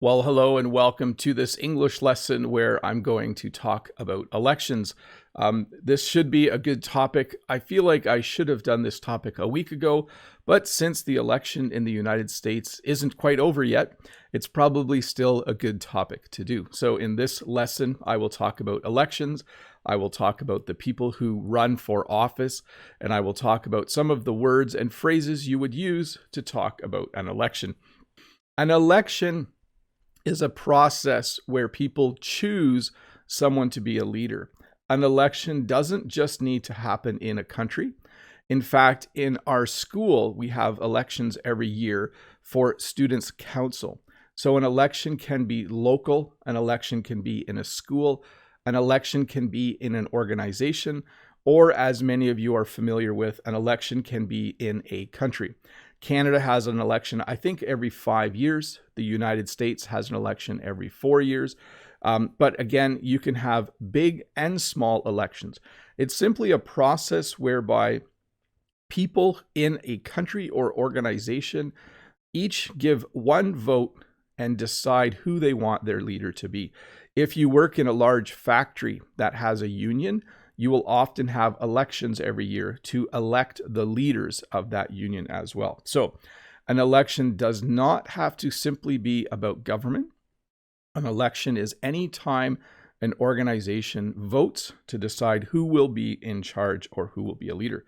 Well, hello and welcome to this English lesson where I'm going to talk about elections. This should be a good topic. I feel like I should have done this topic a week ago, but since the election in the United States isn't quite over yet, it's probably still a good topic to do. So in this lesson, I will talk about elections. I will talk about the people who run for office, and I will talk about some of the words and phrases you would use to talk about an election. An election is a process where people choose someone to be a leader. An election doesn't just need to happen in a country. In fact, in our school, we have elections every year for students' council. So an election can be local, an election can be in a school, an election can be in an organization, or as many of you are familiar with, an election can be in a country. Canada has an election, I think, every 5 years. The United States has an election every 4 years. But again, you can have big and small elections. It's simply a process whereby people in a country or organization each give one vote and decide who they want their leader to be. If you work in a large factory that has a union, you will often have elections every year to elect the leaders of that union as well. So an election does not have to simply be about government. An election is any time an organization votes to decide who will be in charge or who will be a leader.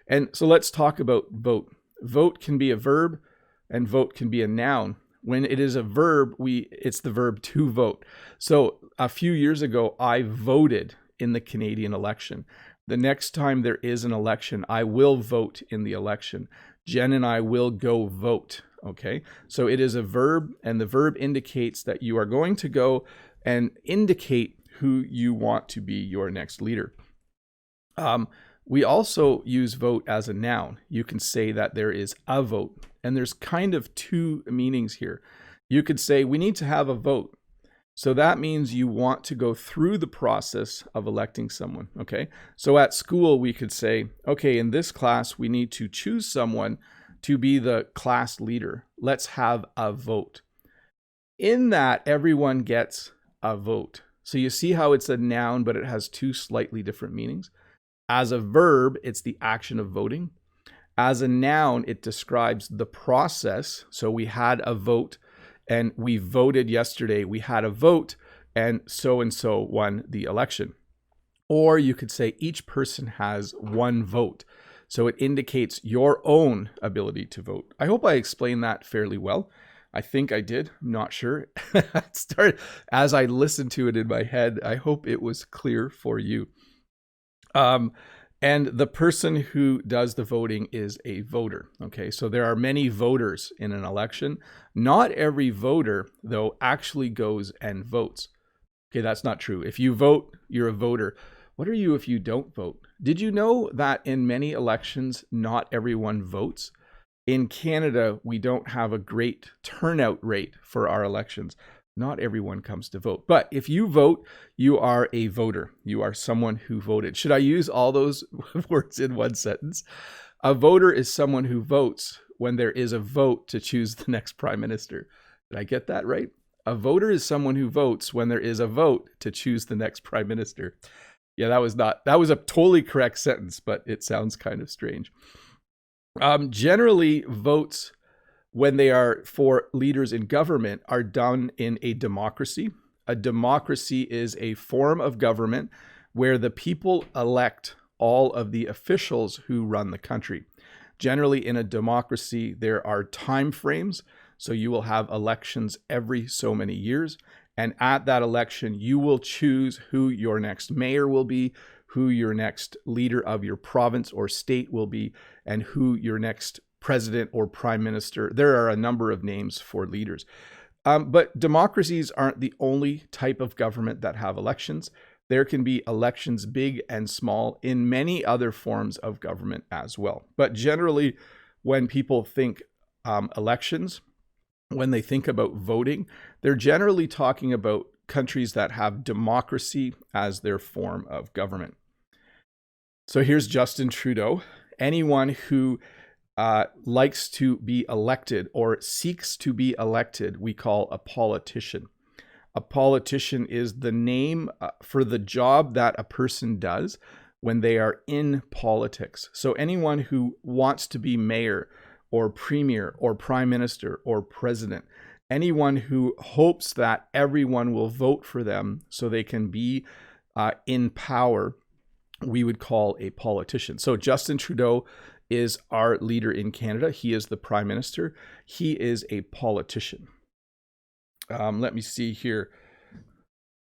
And so let's talk about vote. Vote can be a verb and vote can be a noun. When it is a verb, it's the verb to vote. So a few years ago, I voted in the Canadian election. The next time there is an election, I will vote in the election. Jen and I will go vote, okay? So it is a verb, and the verb indicates that you are going to go and indicate who you want to be your next leader. We also use vote as a noun. You can say that there is a vote, and there's kind of two meanings here. You could say we need to have a vote. So that means you want to go through the process of electing someone, okay? So at school, we could say, okay, in this class, we need to choose someone to be the class leader. Let's have a vote. In that, everyone gets a vote. So you see how it's a noun, but it has two slightly different meanings. As a verb, it's the action of voting. As a noun, it describes the process. So we had a vote, and we voted yesterday. We had a vote, and so won the election. Or you could say each person has one vote. So it indicates your own ability to vote. I hope I explained that fairly well. I think I did. I'm not sure. As I listened to it in my head, I hope it was clear for you. And the person who does the voting is a voter. Okay, so there are many voters in an election. Not every voter, though, actually goes and votes. Okay, that's not true. If you vote, you're a voter. What are you if you don't vote? Did you know that in many elections, not everyone votes? In Canada, we don't have a great turnout rate for our elections. Not everyone comes to vote. But if you vote, you are a voter. You are someone who voted. Should I use all those words in one sentence? A voter is someone who votes when there is a vote to choose the next prime minister. Did I get that right? A voter is someone who votes when there is a vote to choose the next prime minister. Yeah, that was a totally correct sentence, but it sounds kind of strange. Generally, votes when they are for leaders in government are done in a democracy. A democracy is a form of government where the people elect all of the officials who run the country. Generally, in a democracy, there are time frames. So you will have elections every so many years. And at that election, you will choose who your next mayor will be, who your next leader of your province or state will be, and who your next president or prime minister. There are a number of names for leaders. But democracies aren't the only type of government that have elections. There can be elections big and small in many other forms of government as well. But generally, when people think elections, when they think about voting, they're generally talking about countries that have democracy as their form of government. So here's Justin Trudeau. Anyone who likes to be elected or seeks to be elected, we call a politician. A politician is the name for the job that a person does when they are in politics. So anyone who wants to be mayor or premier or prime minister or president, anyone who hopes that everyone will vote for them so they can be in power, we would call a politician. So Justin Trudeau is our leader in Canada. He is the prime minister. He is a politician. Let me see here.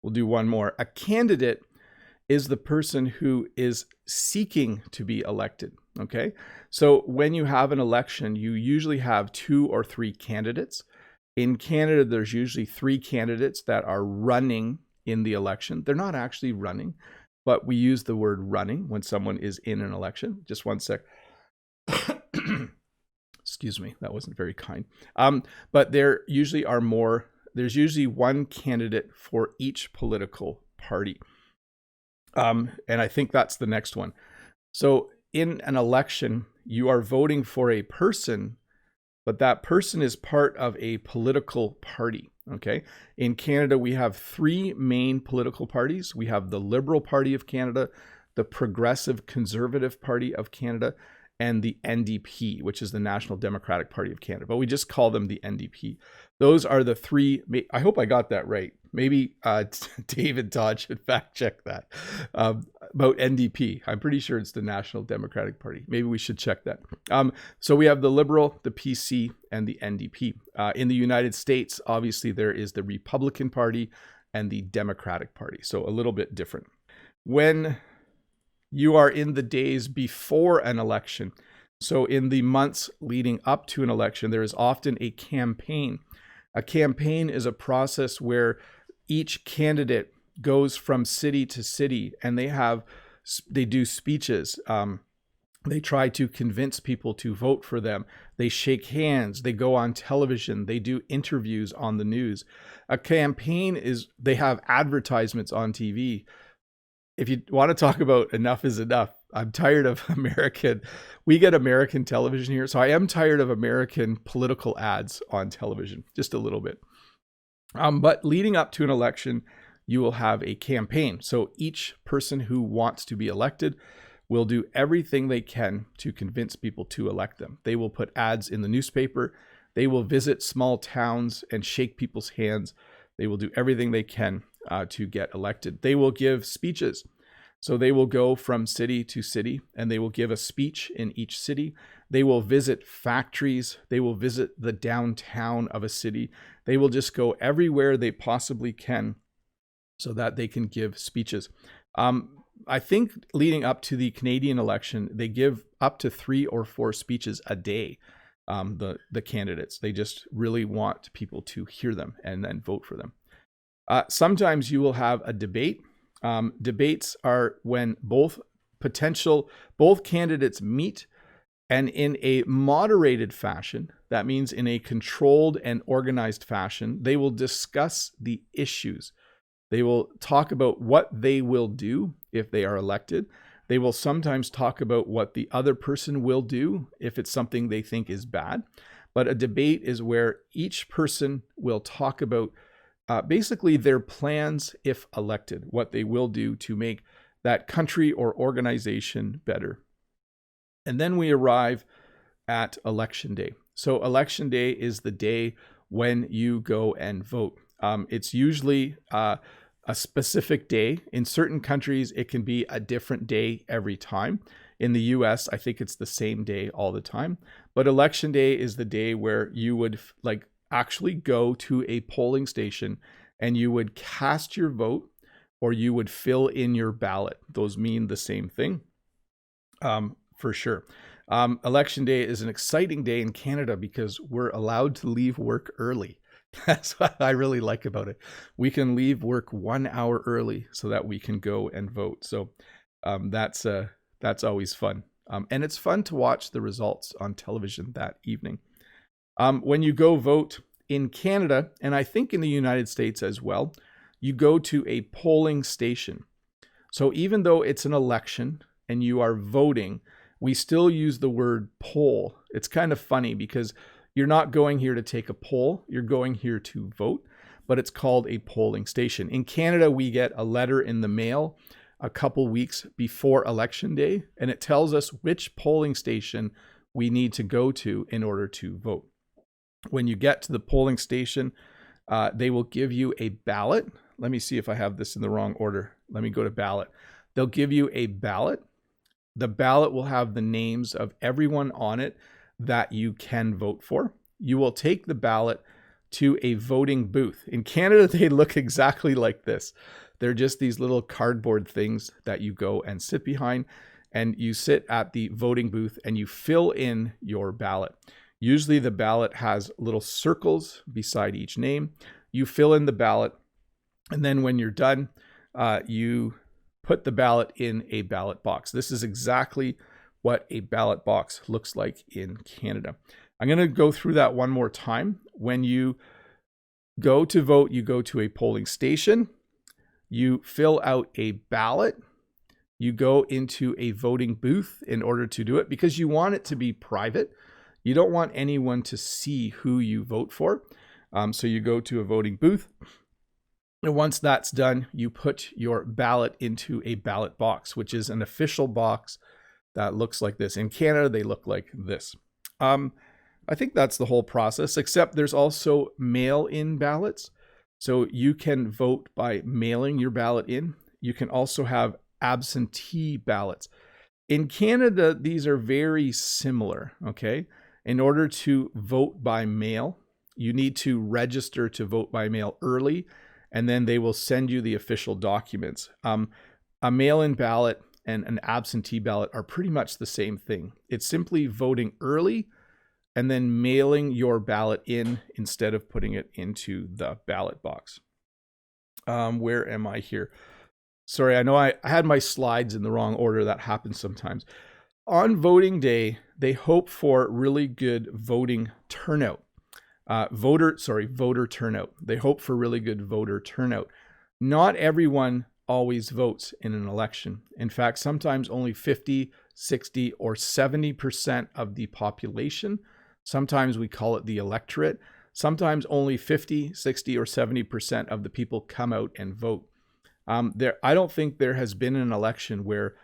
We'll do one more. A candidate is the person who is seeking to be elected. Okay. So when you have an election, you usually have 2 or 3 candidates. In Canada, there's usually 3 candidates that are running in the election. They're not actually running, but we use the word running when someone is in an election. Just one sec. Excuse me, that wasn't very kind. But there usually are more. There's usually one candidate for each political party. And I think that's the next one. So in an election, you are voting for a person, but that person is part of a political party. Okay. In Canada, we have 3 main political parties. We have the Liberal Party of Canada, the Progressive Conservative Party of Canada, and the NDP, which is the National Democratic Party of Canada, but we just call them the NDP. Those are the 3. I hope I got that right. Maybe David Todd should fact check that about NDP. I'm pretty sure it's the National Democratic Party. Maybe we should check that. So we have the Liberal, the PC, and the NDP. In the United States, obviously, there is the Republican Party and the Democratic Party. So a little bit different. When you are in the days before an election, so in the months leading up to an election, there is often a campaign. A campaign is a process where each candidate goes from city to city and they do speeches. They try to convince people to vote for them. They shake hands. They go on television. They do interviews on the news. A campaign they have advertisements on TV. If you want to talk about enough is enough, I'm tired of we get American television here. So I am tired of American political ads on television, just a little bit. But leading up to an election, you will have a campaign. So each person who wants to be elected will do everything they can to convince people to elect them. They will put ads in the newspaper. They will visit small towns and shake people's hands. They will do everything they can to get elected. They will give speeches. So they will go from city to city and they will give a speech in each city. They will visit factories. They will visit the downtown of a city. They will just go everywhere they possibly can so that they can give speeches. I think leading up to the Canadian election, they give up to 3 or 4 speeches a day. The candidates, they just really want people to hear them and then vote for them. Sometimes you will have a debate. Debates are when both candidates meet, and in a moderated fashion, that means in a controlled and organized fashion, they will discuss the issues. They will talk about what they will do if they are elected. They will sometimes talk about what the other person will do if it's something they think is bad. But a debate is where each person will talk about basically their plans if elected, what they will do to make that country or organization better. And then we arrive at Election Day. So Election Day is the day when you go and vote. It's usually a specific day. In certain countries, it can be a different day every time. In the US, I think it's the same day all the time. But Election Day is the day where you would actually go to a polling station and you would cast your vote or you would fill in your ballot. Those mean the same thing, for sure. Election Day is an exciting day in Canada because we're allowed to leave work early. That's what I really like about it. We can leave work 1 hour early so that we can go and vote. So that's always fun. And it's fun to watch the results on television that evening. When you go vote in Canada, and I think in the United States as well, you go to a polling station. So even though it's an election and you are voting, we still use the word poll It's kind of funny because you're not going here to take a poll, you're going here to vote, but it's called a polling station. In Canada, we get a letter in the mail a couple weeks before election day, and it tells us which polling station we need to go to in order to vote. When you get to the polling station, they will give you a ballot. Let me see if I have this in the wrong order. Let me go to ballot. They'll give you a ballot. The ballot will have the names of everyone on it that you can vote for. You will take the ballot to a voting booth. In Canada, they look exactly like this. They're just these little cardboard things that you go and sit behind, and you sit at the voting booth and you fill in your ballot. Usually the ballot has little circles beside each name. You fill in the ballot, and then when you're done, you put the ballot in a ballot box. This is exactly what a ballot box looks like in Canada. I'm going to go through that one more time. When you go to vote, you go to a polling station, you fill out a ballot, you go into a voting booth in order to do it because you want it to be private. You don't want anyone to see who you vote for. So you go to a voting booth. And once that's done, you put your ballot into a ballot box, which is an official box that looks like this. In Canada, they look like this. I think that's the whole process, except there's also mail-in ballots. So you can vote by mailing your ballot in. You can also have absentee ballots. In Canada, these are very similar, okay? In order to vote by mail, you need to register to vote by mail early, and then they will send you the official documents. A mail-in ballot and an absentee ballot are pretty much the same thing. It's simply voting early and then mailing your ballot in instead of putting it into the ballot box. Where am I here? Sorry, I know I had my slides in the wrong order. That happens sometimes. On voting day, they hope for really good voting turnout. Voter turnout. They hope for really good voter turnout. Not everyone always votes in an election. In fact, sometimes only 50, 60, or 70% of the population. Sometimes we call it the electorate. Sometimes only 50, 60, or 70% of the people come out and vote. I don't think there has been an election where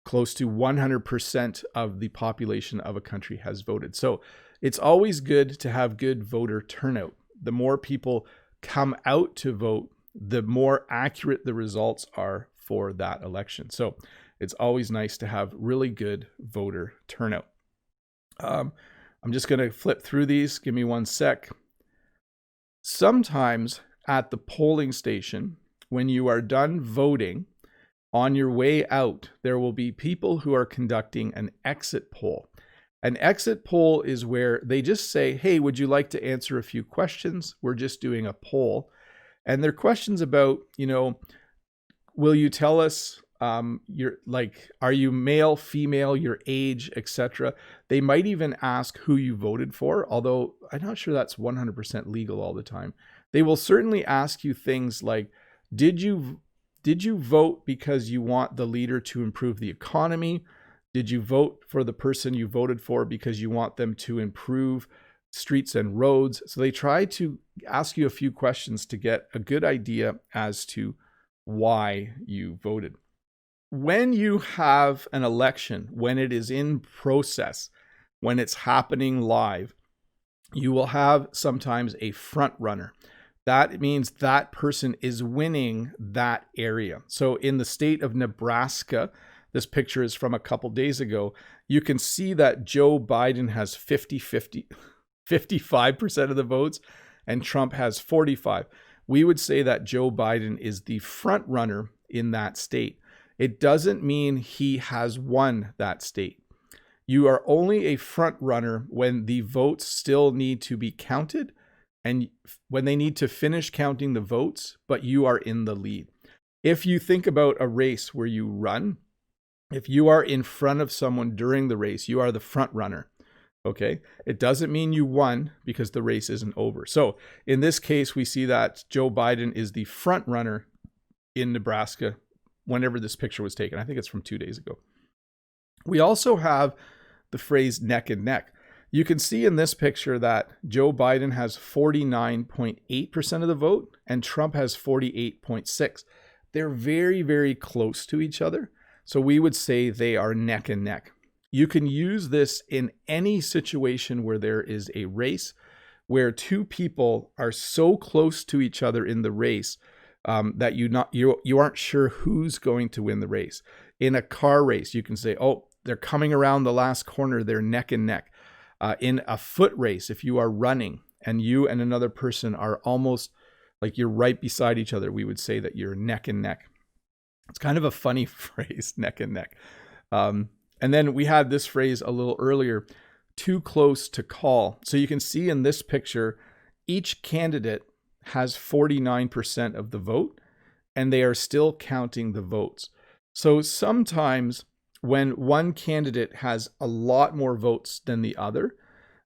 close to 100% of the population of a country has voted. So it's always good to have good voter turnout. The more people come out to vote, the more accurate the results are for that election. So it's always nice to have really good voter turnout. I'm just going to flip through these. Give me one sec. Sometimes at the polling station, when you are done voting, on your way out, there will be people who are conducting an exit poll. An exit poll is where they just say, hey, would you like to answer a few questions? We're just doing a poll. And they're questions about, will you tell us are you male, female, your age, etc. They might even ask who you voted for, although I'm not sure that's 100% legal all the time. They will certainly ask you things like, did you vote because you want the leader to improve the economy? Did you vote for the person you voted for because you want them to improve streets and roads? So they try to ask you a few questions to get a good idea as to why you voted. When you have an election, when it is in process, when it's happening live, you will have sometimes a front runner. That means that person is winning that area. So in the state of Nebraska, this picture is from a couple days ago, you can see that Joe Biden has 55% of the votes and Trump has 45. We would say that Joe Biden is the front runner in that state. It doesn't mean he has won that state. You are only a front runner when the votes still need to be counted and when they need to finish counting the votes, but you are in the lead. If you think about a race where you run, if you are in front of someone during the race, you are the front runner. Okay. It doesn't mean you won because the race isn't over. So in this case, we see that Joe Biden is the front runner in Nebraska whenever this picture was taken. I think it's from 2 days ago. We also have the phrase neck and neck. You can see in this picture that Joe Biden has 49.8% of the vote and Trump has 48.6%. They're very, very close to each other. So we would say they are neck and neck. You can use this in any situation where there is a race where two people are so close to each other in the race that you aren't sure who's going to win the race. In a car race, you can say, oh, they're coming around the last corner, they're neck and neck. In a foot race, if you are running and you and another person are almost like you're right beside each other, we would say that you're neck and neck. It's kind of a funny phrase, neck and neck. And then we had this phrase a little earlier, too close to call. So you can see in this picture, each candidate has 49% of the vote, and they are still counting the votes. So sometimes when one candidate has a lot more votes than the other,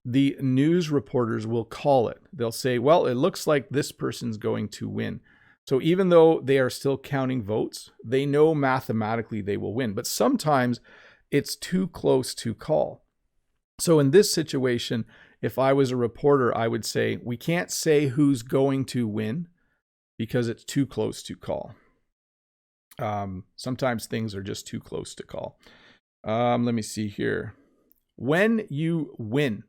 the news reporters will call it. They'll say, well, it looks like this person's going to win. So even though they are still counting votes, they know mathematically they will win. But sometimes it's too close to call. So in this situation, if I was a reporter, I would say, we can't say who's going to win because it's too close to call. Sometimes things are just too close to call. Let me see here. When you win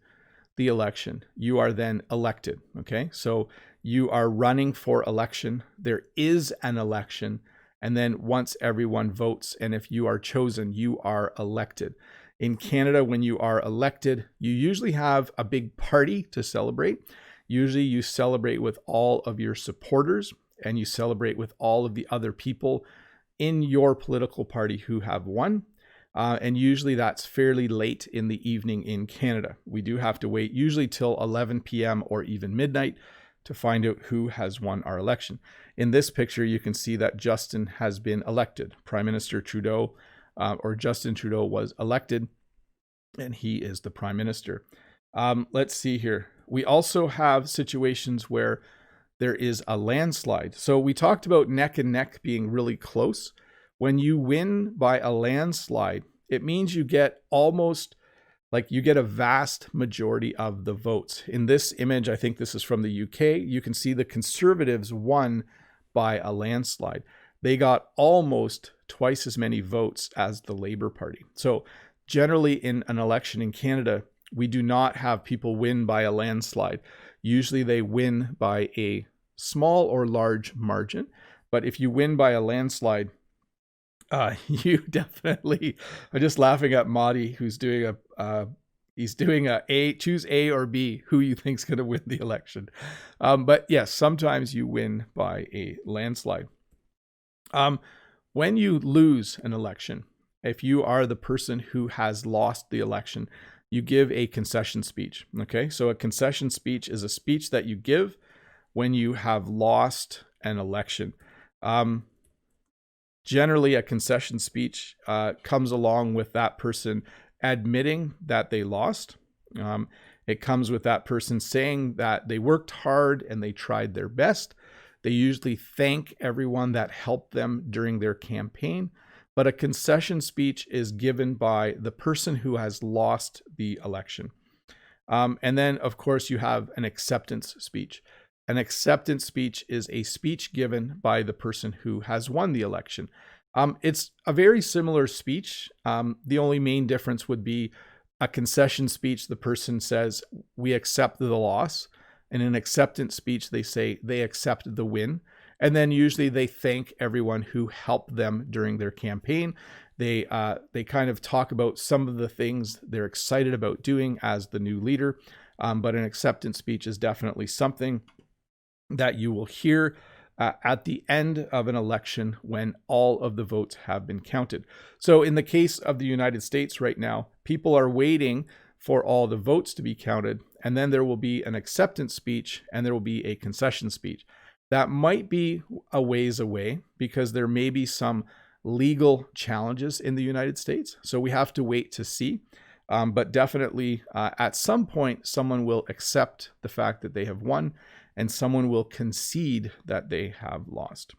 the election, you are then elected. Okay, so you are running for election. There is an election. And then once everyone votes, and if you are chosen, you are elected. In Canada, when you are elected, you usually have a big party to celebrate. Usually you celebrate with all of your supporters and you celebrate with all of the other people in your political party who have won. And usually that's fairly late in the evening in Canada. We do have to wait usually till 11 p.m. or even midnight to find out who has won our election. In this picture, you can see that Justin has been elected. Prime Minister Trudeau, or Justin Trudeau, was elected, and he is the Prime Minister. Let's see here. We also have situations where there is a landslide. So we talked about neck and neck being really close. When you win by a landslide, it means you get almost you get a vast majority of the votes. In this image, I think this is from the UK, you can see the Conservatives won by a landslide. They got almost twice as many votes as the Labour Party. So generally in an election in Canada, we do not have people win by a landslide. Usually they win by a small or large margin. But if you win by a landslide, you definitely are just laughing at Madi, who's doing choose A or B, who you think's going to win the election. But yes, sometimes you win by a landslide. When you lose an election, if you are the person who has lost the election, you give a concession speech. Okay, so a concession speech is a speech that you give when you have lost an election. Generally, a concession speech comes along with that person admitting that they lost. It comes with that person saying that they worked hard and they tried their best. They usually thank everyone that helped them during their campaign. But a concession speech is given by the person who has lost the election. And then, of course, you have an acceptance speech. An acceptance speech is a speech given by the person who has won the election. It's a very similar speech. The only main difference would be a concession speech. The person says, we accept the loss. In an acceptance speech, they say they accept the win. And then usually they thank everyone who helped them during their campaign. They kind of talk about some of the things they're excited about doing as the new leader. But an acceptance speech is definitely something that you will hear at the end of an election when all of the votes have been counted. So in the case of the United States right now, people are waiting for all the votes to be counted, and then there will be an acceptance speech and there will be a concession speech. That might be a ways away because there may be some legal challenges in the United States. So we have to wait to see. But definitely at some point, someone will accept the fact that they have won and someone will concede that they have lost.